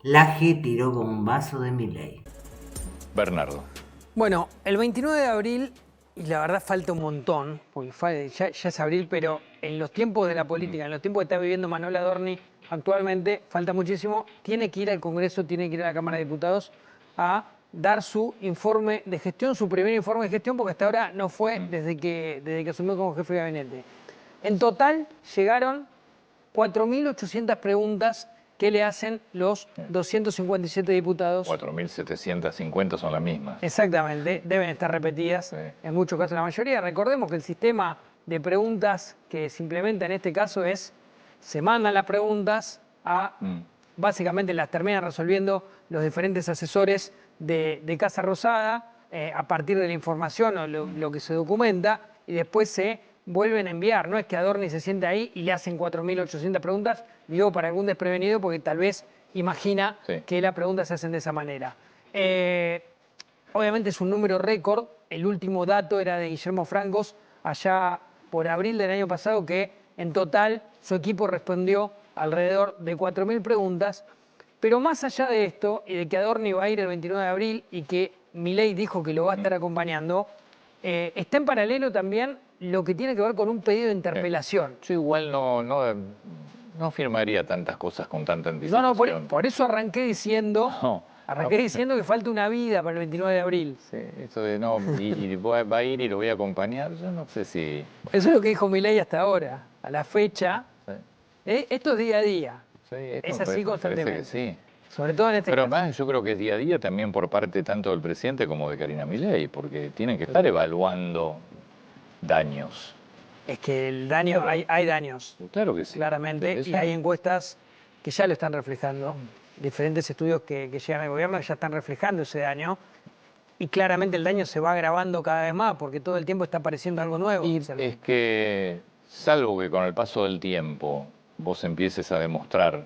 Laje tiró bombazo de Milei. Bernardo. Bueno, el 29 de abril, y la verdad falta un montón, porque ya es abril, pero en los tiempos de la política, en los tiempos que está viviendo Manuel Adorni actualmente, falta muchísimo, tiene que ir al Congreso, tiene que ir a la Cámara de Diputados a dar su informe de gestión, su primer informe de gestión, porque hasta ahora no fue desde que asumió como jefe de gabinete. En total llegaron 4.800 preguntas que le hacen los 257 diputados. 4.750 son las mismas. Exactamente, deben estar repetidas, en muchos casos la mayoría. Recordemos que el sistema de preguntas que se implementa en este caso es, se mandan las preguntas a, básicamente las terminan resolviendo los diferentes asesores de Casa Rosada, a partir de la información o lo que se documenta, y después se vuelven a enviar. No es que Adorni se siente ahí y le hacen 4.800 preguntas, digo para algún desprevenido, porque tal vez imagina que las preguntas se hacen de esa manera. Obviamente es un número récord. El último dato era de Guillermo Francos, allá por abril del año pasado, que en total su equipo respondió alrededor de 4.000 preguntas. Pero más allá de esto, y de que Adorni va a ir el 29 de abril y que Milei dijo que lo va a estar acompañando, está en paralelo también lo que tiene que ver con un pedido de interpelación. Yo igual no firmaría tantas cosas con tanta anticipación. Por eso arranqué diciendo, diciendo que falta una vida para el 29 de abril. Sí, eso de va a ir y lo voy a acompañar, yo no sé si... Eso es lo que dijo Milei hasta ahora. A la fecha, esto es día a día. Sí, es así constantemente. Que sí. Sobre todo en este Pero caso. además yo creo que es día a día también por parte tanto del presidente como de Karina Milei, porque tienen que estar evaluando daños. Es que el daño, hay daños. Claro que sí. Claramente, y hay encuestas que ya lo están reflejando. Diferentes estudios que llegan al gobierno ya están reflejando ese daño. Y claramente el daño se va agravando cada vez más, porque todo el tiempo está apareciendo algo nuevo. Y es que, salvo que con el paso del tiempo vos empieces a demostrar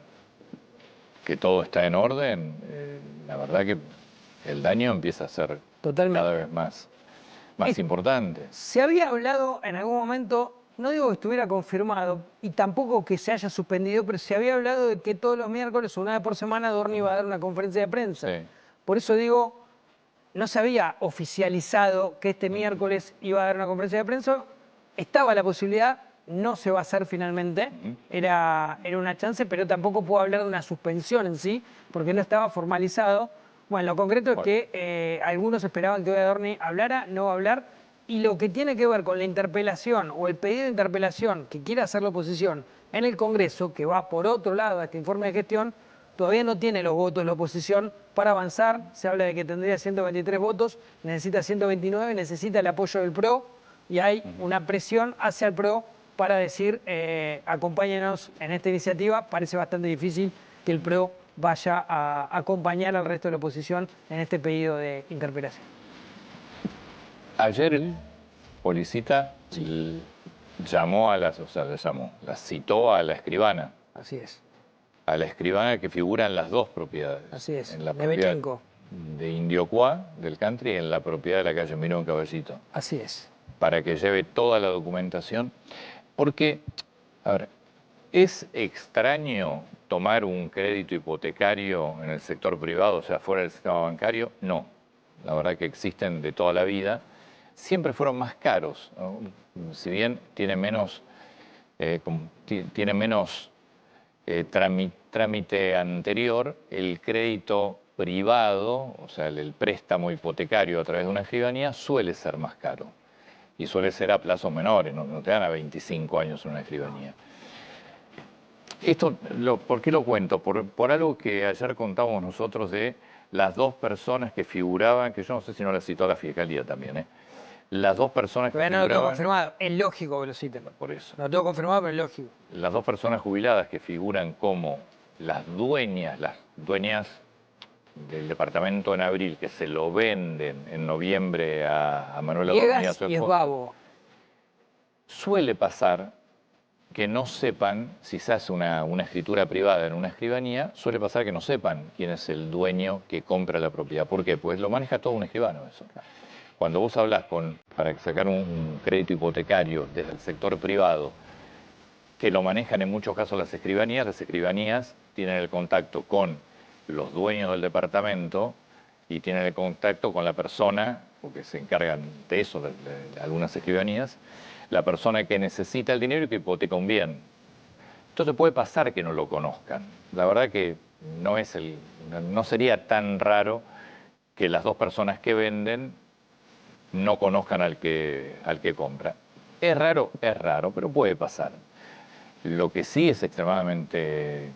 que todo está en orden, la verdad que el daño empieza a ser cada vez más importante. Se había hablado en algún momento, no digo que estuviera confirmado y tampoco que se haya suspendido, pero se había hablado de que todos los miércoles o una vez por semana Adorni iba a dar una conferencia de prensa. Por eso digo, no se había oficializado que este miércoles iba a dar una conferencia de prensa. Estaba la posibilidad, no se va a hacer finalmente, era una chance, pero tampoco puedo hablar de una suspensión en sí, porque no estaba formalizado. Bueno, lo concreto es que algunos esperaban que hoy Adorni hablara, no va a hablar, y lo que tiene que ver con la interpelación o el pedido de interpelación que quiere hacer la oposición en el Congreso, que va por otro lado a este informe de gestión, todavía no tiene los votos de la oposición para avanzar. Se habla de que tendría 123 votos, necesita 129, necesita el apoyo del PRO, y hay una presión hacia el PRO para decir, acompáñenos en esta iniciativa. Parece bastante difícil que el PRO vaya a acompañar al resto de la oposición en este pedido de interpelación. Ayer Policita llamó a las citó a la escribana. Así es. A la escribana que figura en las dos propiedades. Así es, en la de Bechenco. De Indiocuá, del country, y en la propiedad de la calle Mirón Caballito. Así es. Para que lleve toda la documentación. Porque, a ver, ¿es extraño tomar un crédito hipotecario en el sector privado, o sea, fuera del sistema bancario? No. La verdad que existen de toda la vida. Siempre fueron más caros, ¿no? Si bien tiene menos trámite anterior, el crédito privado, o sea, el préstamo hipotecario a través de una escribanía, suele ser más caro. Y suele ser a plazos menores, no te dan a 25 años una escribanía. Esto, ¿por qué lo cuento? Por algo que ayer contábamos nosotros de las dos personas que figuraban, que yo no sé si no las citó a la Fiscalía también, Las dos personas que figuraban... No lo tengo confirmado, es lógico que lo citen. Por eso. No lo tengo confirmado, pero es lógico. Las dos personas jubiladas que figuran como las dueñas del departamento en abril, que se lo venden en noviembre a Manuel Adorni y Esbabo. Suele pasar que no sepan, si se hace una escritura privada en una escribanía, suele pasar que no sepan quién es el dueño que compra la propiedad. ¿Por qué? Pues lo maneja todo un escribano eso. Cuando vos hablas para sacar un crédito hipotecario desde el sector privado, que lo manejan en muchos casos las escribanías tienen el contacto con los dueños del departamento y tienen el contacto con la persona, porque se encargan de eso, de algunas escribanías, la persona que necesita el dinero y que hipoteca un bien. Entonces puede pasar que no lo conozcan. La verdad que no sería tan raro que las dos personas que venden no conozcan al que compra. Es raro, pero puede pasar. Lo que sí es extremadamente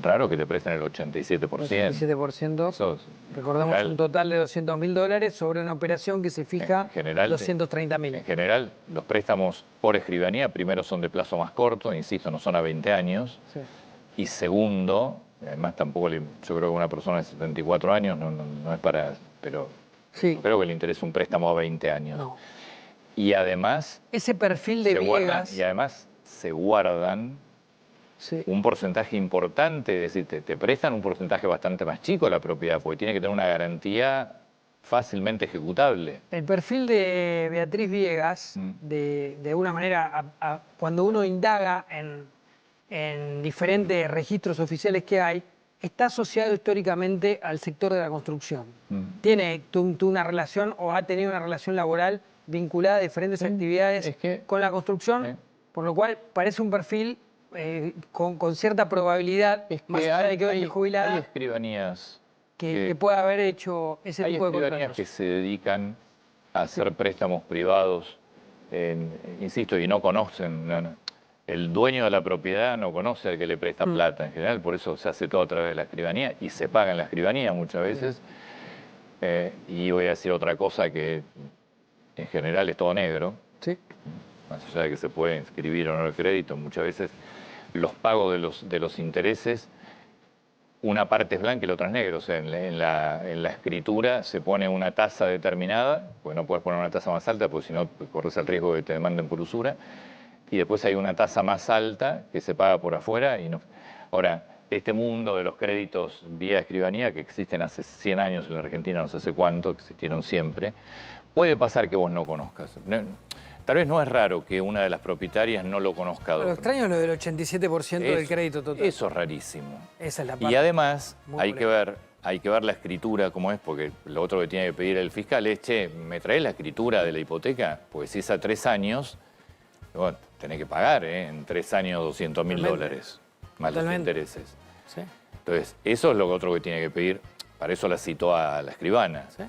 raro que te presten el 87%. 87%. Eso Recordamos general, un total de $200.000 sobre una operación que se fija en general, 230.000. En general, los préstamos por escribanía, primero son de plazo más corto, insisto, no son a 20 años. Sí. Y segundo, además tampoco, yo creo que una persona de 74 años no es para, pero Sí. no creo que le interese un préstamo a 20 años. No. Y además, Ese perfil de Viegas. se guardan Sí. un porcentaje importante, es decir, te prestan un porcentaje bastante más chico la propiedad, porque tiene que tener una garantía fácilmente ejecutable. El perfil de Beatriz Viegas, de alguna manera, cuando uno indaga en diferentes registros oficiales que hay, está asociado históricamente al sector de la construcción. Tiene una relación o ha tenido una relación laboral vinculada a diferentes actividades con la construcción, por lo cual parece un perfil con cierta probabilidad, más allá de que hoy es jubilada, hay escribanías que pueda haber hecho ese tipo de escribanías contratos. que se dedican a hacer préstamos privados, insisto, y no conocen, el dueño de la propiedad no conoce al que le presta plata en general, por eso se hace todo a través de la escribanía y se paga en la escribanía muchas veces. Y voy a decir otra cosa que en general es todo negro. Sí. Más allá de que se puede inscribir o no el crédito, muchas veces los pagos de los intereses, una parte es blanca y la otra es negra. O sea, en la escritura se pone una tasa determinada, pues no puedes poner una tasa más alta, porque si no corres el riesgo de que te demanden por usura. Y después hay una tasa más alta que se paga por afuera. Y no. Ahora, este mundo de los créditos vía escribanía, que existen hace 100 años en la Argentina, no sé hace cuánto, existieron siempre, puede pasar que vos no conozcas. Tal vez no es raro que una de las propietarias no lo conozca. Lo extraño es lo del 87% del crédito total. Eso es rarísimo. Esa es la parte. Y además hay que ver la escritura cómo es, porque lo otro que tiene que pedir el fiscal es, che, ¿me traes la escritura de la hipoteca? Porque si es a 3 años, bueno, tenés que pagar, en 3 años $200.000, más los intereses. Sí. Entonces, eso es lo otro que tiene que pedir. Para eso la citó a la escribana. Sí.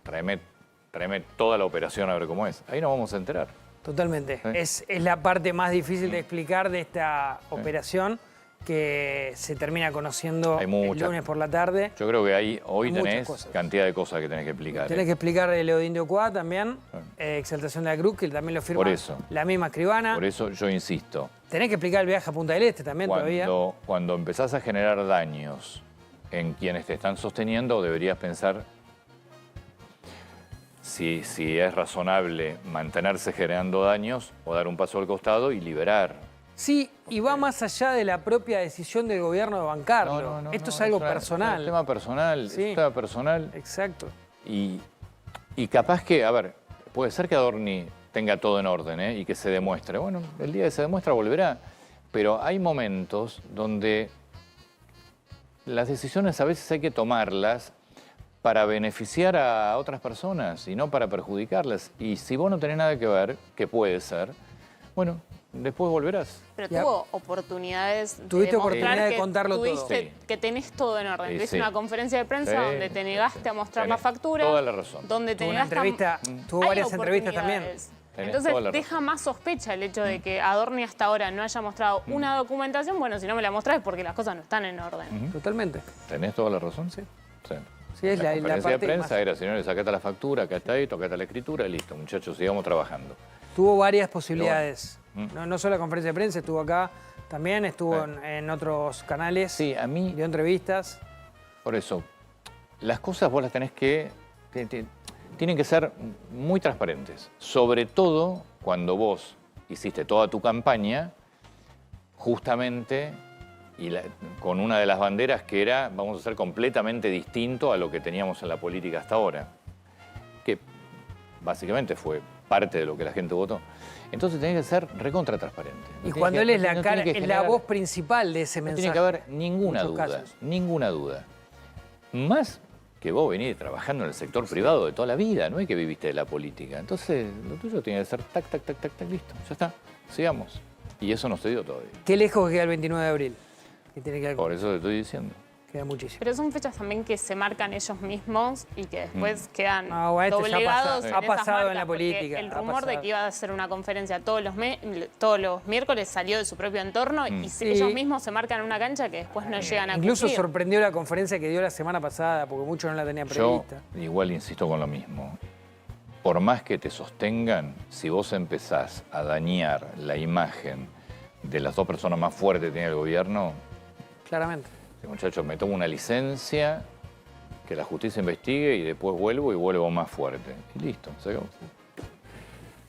Tráeme toda la operación a ver cómo es. Ahí nos vamos a enterar. Totalmente. Es la parte más difícil de explicar de esta operación, que se termina conociendo el lunes por la tarde. Yo creo que hoy Hay tenés cantidad de cosas que tenés que explicar. Tenés que explicar el Leodín de Ocuá también, Exaltación de la Cruz, que también lo firma la misma escribana. Por eso yo insisto. Tenés que explicar el viaje a Punta del Este también todavía. Cuando empezás a generar daños en quienes te están sosteniendo, deberías pensar si es razonable mantenerse generando daños o dar un paso al costado y liberar. Sí, y va más allá de la propia decisión del gobierno de bancarlo. Esto es algo personal. Es un tema personal, sí. Es un tema personal. Exacto. Y capaz que, a ver, puede ser que Adorni tenga todo en orden, y que se demuestre. Bueno, el día que se demuestra volverá. Pero hay momentos donde las decisiones a veces hay que tomarlas para beneficiar a otras personas y no para perjudicarlas. Y si vos no tenés nada que ver, que puede ser, bueno, después volverás. Pero tuvo oportunidades de Tuviste demostrar oportunidad de que contarlo todo. que tenés todo en orden. Tuviste una conferencia de prensa donde te negaste a mostrar la Tenés factura. toda la razón. Donde te Tuvo negaste una entrevista, tuvo varias entrevistas también. Entonces deja más sospecha el hecho de que Adorni hasta ahora no haya mostrado una documentación. Bueno, si no me la mostrás es porque las cosas no están en orden. Totalmente. ¿Tenés toda la razón? Sí. Sí, es la conferencia parte de prensa más... era, señores, sacate la factura, acá está esto, acá está la escritura, y listo, muchachos, sigamos trabajando. Tuvo varias posibilidades. No solo la conferencia de prensa, estuvo acá también, estuvo en otros canales. Sí, a mí... Dio entrevistas. Por eso, las cosas vos las tenés que... Tienen que ser muy transparentes. Sobre todo cuando vos hiciste toda tu campaña, justamente... con una de las banderas que era, vamos a ser completamente distinto a lo que teníamos en la política hasta ahora, que básicamente fue parte de lo que la gente votó. Entonces tenés que ser recontra transparente. Y cuando él es la voz principal de ese mensaje. No tiene que haber ninguna duda, ninguna duda. Más que vos venís trabajando en el sector privado de toda la vida, no es que viviste de la política. Entonces, lo tuyo tiene que ser tac, tac, tac, tac, tac, listo. Ya está, sigamos. Y eso no se dio todavía. Qué lejos queda el 29 de abril. Que tiene que ver con- Por eso te estoy diciendo. Queda muchísimo. Pero son fechas también que se marcan ellos mismos y que después quedan No, bueno, esto ya doblegados. ha en pasado esas en marcas, la porque política, el ha rumor de pasado. que iba a hacer una conferencia todos los miércoles salió de su propio entorno y Sí. ellos mismos se marcan una cancha que después no llegan a Incluso cumplir. sorprendió la conferencia que dio la semana pasada, porque muchos no la tenían Yo prevista. igual insisto con lo mismo. Por más que te sostengan, si vos empezás a dañar la imagen de las dos personas más fuertes que tiene el gobierno, Claramente. muchachos, me tomo una licencia, que la justicia investigue y después vuelvo más fuerte. Y listo, se acabó.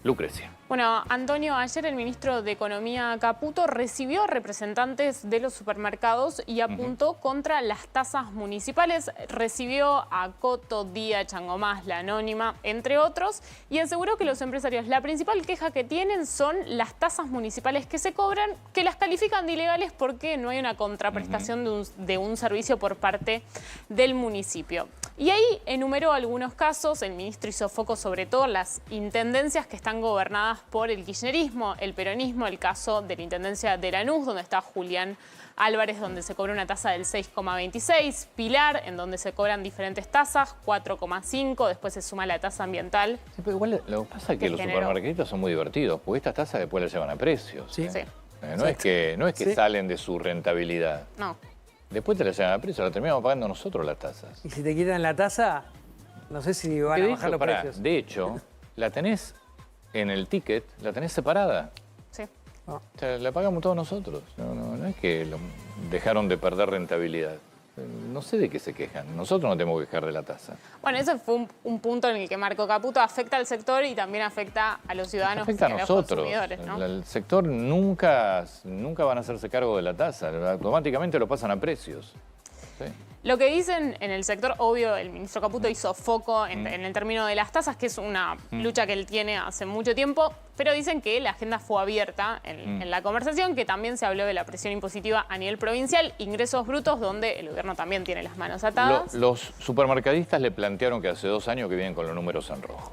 Lucrecia. Bueno, Antonio, ayer el ministro de Economía Caputo recibió a representantes de los supermercados y apuntó contra las tasas municipales. Recibió a Coto, Día, Changomás, La Anónima, entre otros, y aseguró que los empresarios la principal queja que tienen son las tasas municipales que se cobran, que las califican de ilegales porque no hay una contraprestación de un servicio por parte del municipio. Y ahí enumeró algunos casos, el ministro hizo foco sobre todo en las intendencias que están gobernadas por el kirchnerismo, el peronismo, el caso de la intendencia de Lanús, donde está Julián Álvarez, donde se cobra una tasa del 6,26, Pilar, en donde se cobran diferentes tasas, 4,5, después se suma la tasa ambiental. Sí, pero igual lo que pasa es que Que los generó. supermercaditos son muy divertidos, porque estas tasas después las llevan a precios. Sí. Sí, No es que Sí. salen de su rentabilidad. no. Después te las llevan a precio, las terminamos pagando nosotros las tasas. Y si te quitan la tasa, no sé si van a De bajar hecho, los pará, precios. de hecho, la tenés en el ticket, la tenés separada. Sí. O sea, la pagamos todos nosotros. No es que dejaron de perder rentabilidad. No sé de qué se quejan. Nosotros no tenemos que quejar de la tasa. Bueno, ese fue un punto en el que marcó Caputo. Afecta al sector y también afecta a los ciudadanos Afecta a y a los nosotros. consumidores, ¿no? El sector nunca van a hacerse cargo de la tasa. Automáticamente lo pasan a precios. Sí. Lo que dicen en el sector, obvio, el ministro Caputo hizo foco en el término de las tasas, que es una lucha que él tiene hace mucho tiempo, pero dicen que la agenda fue abierta en la conversación, que también se habló de la presión impositiva a nivel provincial, ingresos brutos, donde el gobierno también tiene las manos atadas. Los supermercadistas le plantearon que hace 2 años que vienen con los números en rojo.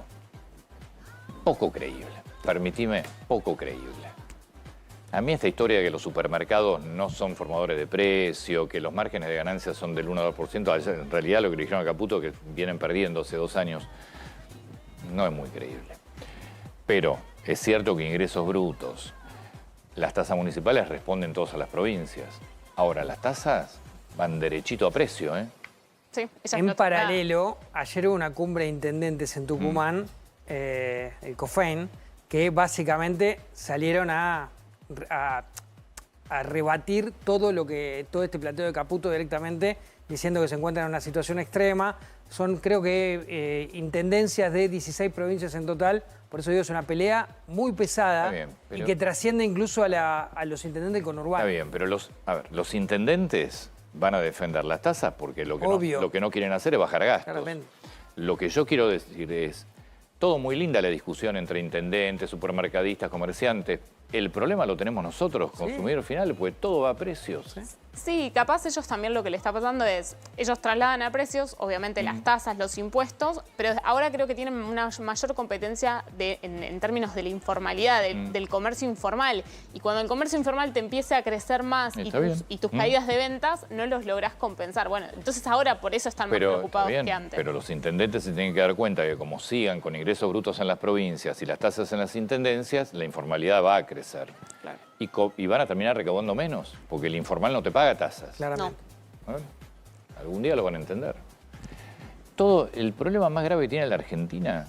Poco creíble. Permitime, poco creíble. A mí esta historia de que los supermercados no son formadores de precio, que los márgenes de ganancia son del 1 o 2%, en realidad lo que le dijeron a Caputo, que vienen perdiendo hace 2 años, no es muy creíble. Pero es cierto que ingresos brutos, las tasas municipales responden todos a las provincias. Ahora, las tasas van derechito a precio, ¿eh? Sí, ella En explotó. paralelo, ayer hubo una cumbre de intendentes en Tucumán, el COFEIN, que básicamente salieron a rebatir todo este planteo de Caputo directamente, diciendo que se encuentran en una situación extrema. Son, creo que, intendencias de 16 provincias en total. Por eso digo, es una pelea muy pesada. Está bien, pero- y que trasciende incluso a los intendentes conurbanos. Está bien, pero los intendentes van a defender las tasas porque lo Obvio. que no quieren hacer es bajar gastos. Claramente. Lo que yo quiero decir es, todo muy linda la discusión entre intendentes, supermercadistas, comerciantes. El problema lo tenemos nosotros, consumidores finales, porque todo va a precios. Sí, capaz ellos también lo que le está pasando es, ellos trasladan a precios, obviamente las tasas, los impuestos, pero ahora creo que tienen una mayor competencia en términos de la informalidad, del comercio informal. Y cuando el comercio informal te empiece a crecer más Está bien. y tus caídas de ventas, no los lográs compensar. Bueno, entonces ahora por eso están más Pero, preocupados está bien, que antes. pero los intendentes se tienen que dar cuenta que como sigan con ingresos brutos en las provincias y las tasas en las intendencias, la informalidad va a crecer. Claro. Y van a terminar recaudando menos, porque el informal no te paga tasas. Claramente. Bueno, algún día lo van a entender. El problema más grave que tiene la Argentina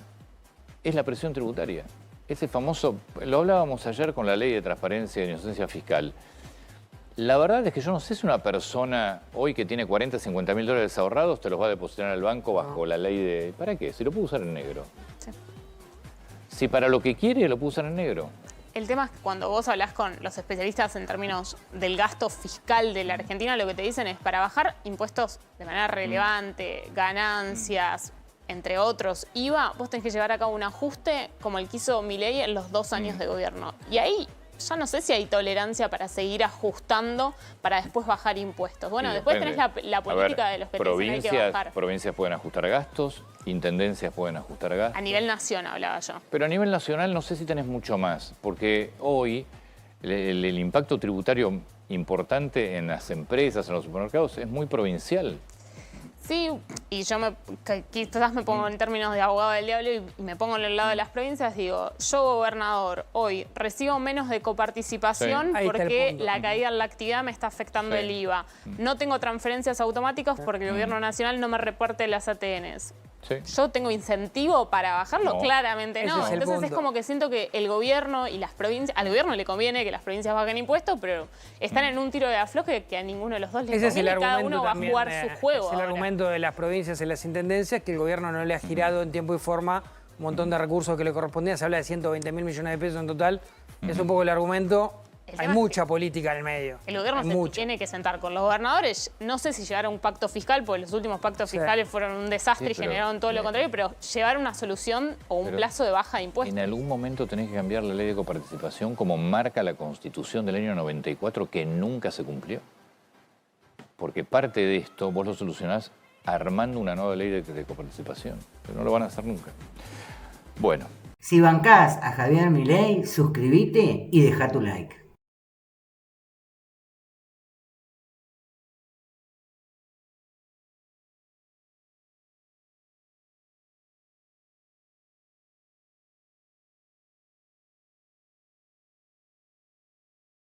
es la presión tributaria. Ese famoso, lo hablábamos ayer con la ley de transparencia y inocencia fiscal. La verdad es que yo no sé si una persona hoy que tiene 40, 50 mil dólares ahorrados te los va a depositar en el banco bajo la ley de... ¿Para qué? Si lo puedo usar en negro. Sí. Si para lo que quiere lo puedo usar en negro. El tema es que cuando vos hablás con los especialistas en términos del gasto fiscal de la Argentina, lo que te dicen es para bajar impuestos de manera relevante, ganancias, entre otros, IVA, vos tenés que llevar a cabo un ajuste como el que hizo Milei en los 2 años de gobierno. Y ahí ya no sé si hay tolerancia para seguir ajustando para después bajar impuestos. Bueno, Sí, después depende. tenés la política de los que te dicen hay que bajar. Provincias pueden ajustar gastos, intendencias pueden ajustar gastos. A nivel nación hablaba yo. Pero a nivel nacional no sé si tenés mucho más, porque hoy el impacto tributario importante en las empresas, en los supermercados, es muy provincial. Sí, y yo quizás me pongo en términos de abogado del diablo y me pongo en el lado de las provincias, digo, yo gobernador hoy recibo menos de coparticipación Sí. Ahí está el porque punto. la caída en la actividad me está afectando Sí. el IVA. No tengo transferencias automáticas porque el gobierno nacional no me reparte las ATNs. Sí. ¿Yo tengo incentivo para bajarlo? No. Claramente Ese no. es el Entonces es punto. como que siento que el gobierno y las provincias, al gobierno le conviene que las provincias bajen impuestos, pero están en un tiro de afloje que a ninguno de los dos les Ese es el conviene y cada argumento uno va a también, jugar su juego. es el ahora. argumento de las provincias y las intendencias, que el gobierno no le ha girado en tiempo y forma un montón de recursos que le correspondían. Se habla de 120.000 millones de pesos en total. Es un poco el argumento. El Hay tema es mucha política en el medio. El gobierno Hay se mucha. tiene que sentar con los gobernadores. No sé si llegar a un pacto fiscal, porque los últimos pactos Sí. fiscales fueron un desastre Sí, y pero- generaron todo lo contrario, pero llevar una solución o un Pero plazo de baja de impuestos. En algún momento tenés que cambiar la ley de coparticipación como marca la Constitución del año 94 que nunca se cumplió. Porque parte de esto vos lo solucionás armando una nueva ley de coparticipación. Pero no lo van a hacer nunca. Bueno. Si bancás a Javier Milei, suscríbete y deja tu like.